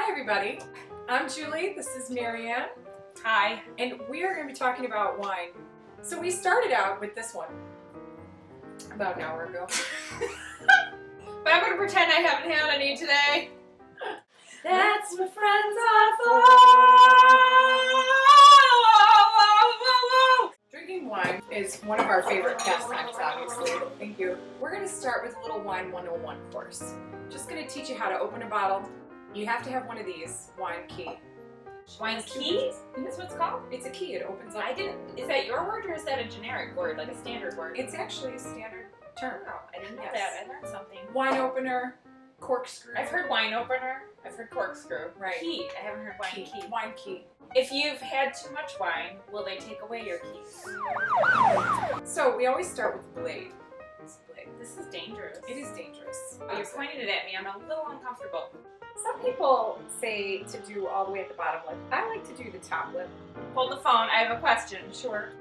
Hi everybody, I'm Julie, this is Marianne. Hi. And we are going to be talking about wine. So we started out with this one about an hour ago. But I'm going to pretend I haven't had any today. That's what friends are for! Drinking wine is one of our favorite pastimes, obviously. Thank you. We're going to start with a little Wine 101 course. Just going to teach you how to open a bottle. You have to have one of these, wine key. Wine key? That's what it's called? It's a key, it opens up. Is that your word or is that a generic word, like a standard word? It's actually a standard term. Oh, I didn't know that. I learned something. Wine opener, corkscrew. I've heard wine opener. I've heard corkscrew. Right. Key. I haven't heard wine key. Wine key. If you've had too much wine, will they take away your keys? So we always start with the blade. This is dangerous. It is dangerous. You're pointing it at me. I'm a little uncomfortable. Some people say to do all the way at the bottom lip. I like to do the top lip. Hold the phone. I have a question. Sure.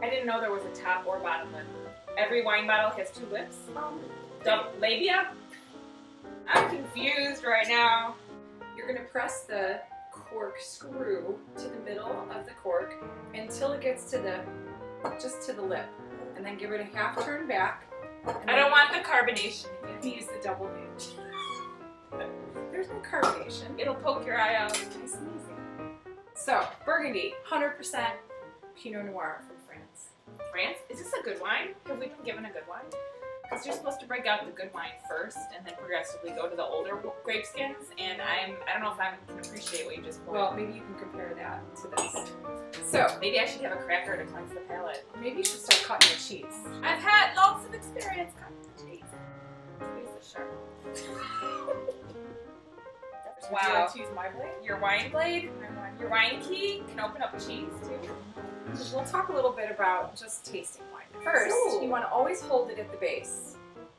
I didn't know there was a top or bottom lip. Every wine bottle has two lips? Double labia? I'm confused right now. You're going to press the corkscrew to the middle of the cork until it gets to just to the lip. And then give it a half turn back. I don't want the carbonation. You use the double hinge. There's no carbonation. It'll poke your eye out. Nice and easy. So, Burgundy, 100% Pinot Noir from France. France? Is this a good wine? Have we been given a good wine? Because you're supposed to break out the good wine first and then progressively go to the older grape skins, and I don't know if I can appreciate what you just poured. Well, maybe you can compare that to this. So, maybe I should have a cracker to cleanse the palate. Maybe you should start cutting your cheese. I've had lots of experience cutting cheese. Use the sharp. Wow. Would you like to use my blade? Your wine blade? Your wine key can open up cheese too? We'll talk a little bit about just tasting wine. First, you want to always hold it at the base,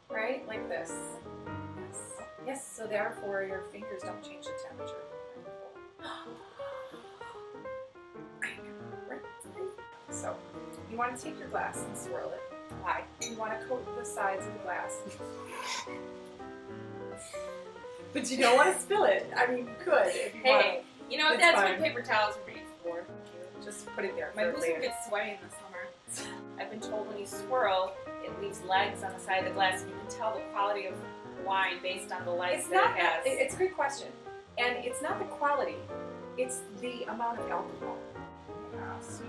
right? Like this. Yes. Yes, so therefore your fingers don't change the temperature. So, you want to take your glass and swirl it. Why? You want to coat the sides of the glass. But you don't want to spill it. I mean, you could if you want. Hey, you know what? That's what paper towels are made for. Just put it there. My bosom gets sweaty in the summer. I've been told when you swirl, it leaves legs on the side of the glass, and you can tell the quality of wine based on the legs it has. It's a good question. And it's not the quality, it's the amount of alcohol. So,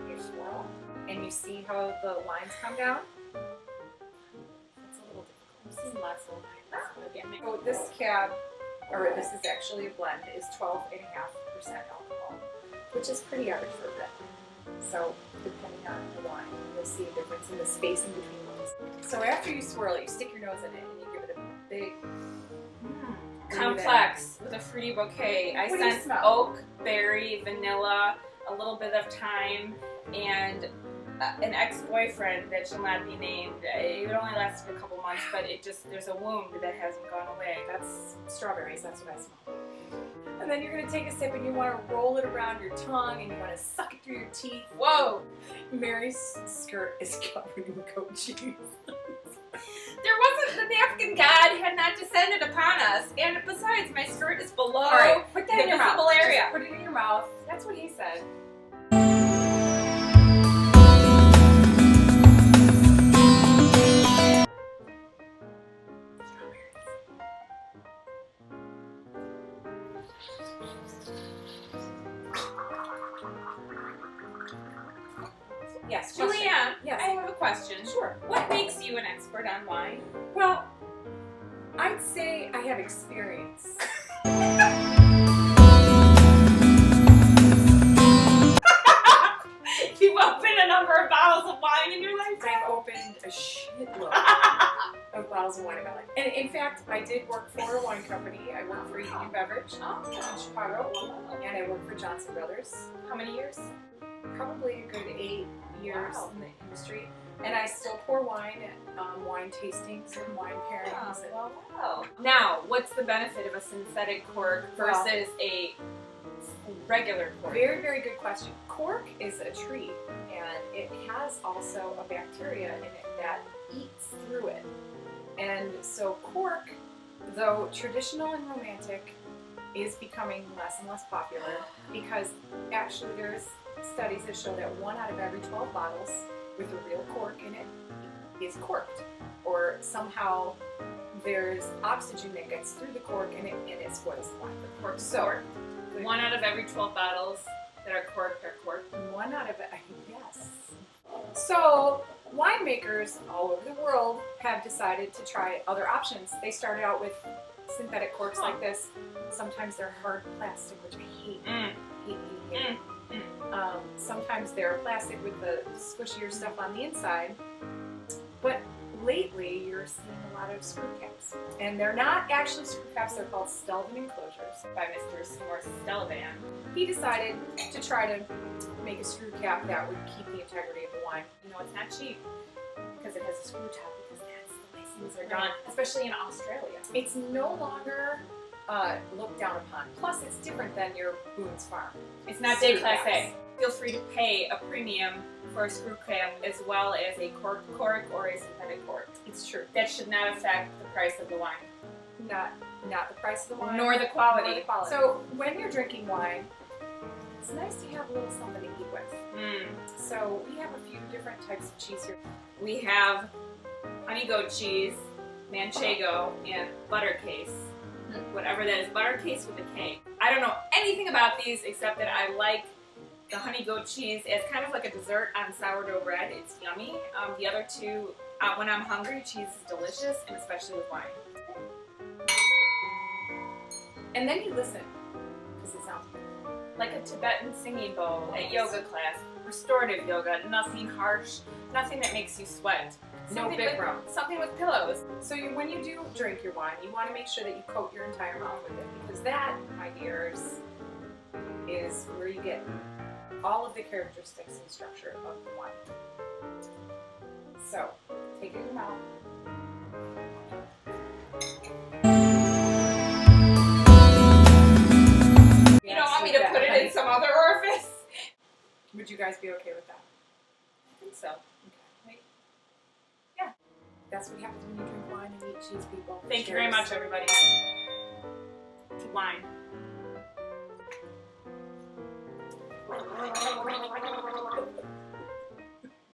you swirl, and you see how the lines come down? It's a little difficult. I've seen lots of lines. So this cab, or this is actually a blend, is 12.5% alcohol, which is pretty average for a blend. So depending on the wine, you'll see a difference in the spacing between ones. So after you swirl it, you stick your nose in it and you give it a big complex with a fruity bouquet. I sense oak, berry, vanilla, a little bit of thyme, and an ex-boyfriend that shall not be named. It only lasted a couple months, but there's a wound that hasn't gone away. That's strawberries, that's what I smell. And then you're going to take a sip and you want to roll it around your tongue and you want to suck it through your teeth. Whoa! Mary's skirt is covered in goat cheese. The napkin god had not descended upon us, and besides, my skirt is below put that in your mouth. area. Just put it in your mouth. That's what he said. Yes, Julianne, yes. I have a question. Sure. What makes you an expert on wine? Well, I'd say I have experience. You've opened a number of bottles of wine in your lifetime? I've opened a shitload of bottles of wine in my life. And in fact, I did work for a wine company. I worked for Union Beverage in Chicago, and I worked for Johnson Brothers. How many years? Probably a good 8 years in the industry. And I still pour wine at wine tastings and wine pairings. Wow. Now, what's the benefit of a synthetic cork versus a regular cork? Very, very good question. Cork is a tree, and it has also a bacteria in it that eats through it. And so cork Though traditional and romantic is becoming less and less popular because actually there's studies that show that 1 out of every 12 bottles with a real cork in it is corked, or somehow there's oxygen that gets through the cork and it spoils the wine. The cork's corked. 1 out of every 12 bottles that are corked are corked. 1 out of it, yes. So winemakers all over the world have decided to try other options. They started out with synthetic corks like this. Sometimes they're hard plastic, which I hate. Hate. Sometimes they're plastic with the squishier stuff on the inside. But lately, you're seeing a lot of screw caps. And they're not actually screw caps, they're called Stelvin enclosures By Mr. Schnorr Stelvan. He decided to try to make a screw cap that would keep the integrity of the wine. You know, it's not cheap because it has a screw top, because that's the way things are done, especially in Australia. It's no longer looked down upon. Plus, it's different than your Boone's Farm. It's not day class A. Feel free to pay a premium for a screw cap as well as a cork or a synthetic cork. It's true. That should not affect the price of the wine. Not the price of the wine. Nor the quality. Nor the quality. So when you're drinking wine, it's nice to have a little something to eat with. So we have a few different types of cheese here. We have honey goat cheese, manchego, and butter case. Whatever that is, butter case with a K. I don't know anything about these except that I like the honey goat cheese as kind of like a dessert on sourdough bread. It's yummy. The other two, when I'm hungry, cheese is delicious, and especially with wine. And then you listen, because it sounds good. Like a Tibetan singing bowl at yoga class. Restorative yoga, nothing harsh, nothing that makes you sweat. No big rum. Something with pillows. So when you do drink your wine, you want to make sure that you coat your entire mouth with it, because that, my dears, is where you get all of the characteristics and structure of the wine. So, take it in your mouth. You don't want me to put it in some other orifice? Would you guys be okay with that? I think so. Okay. Yeah. That's what happens when you drink wine and eat cheese, people. Thank you very much, everybody. To wine.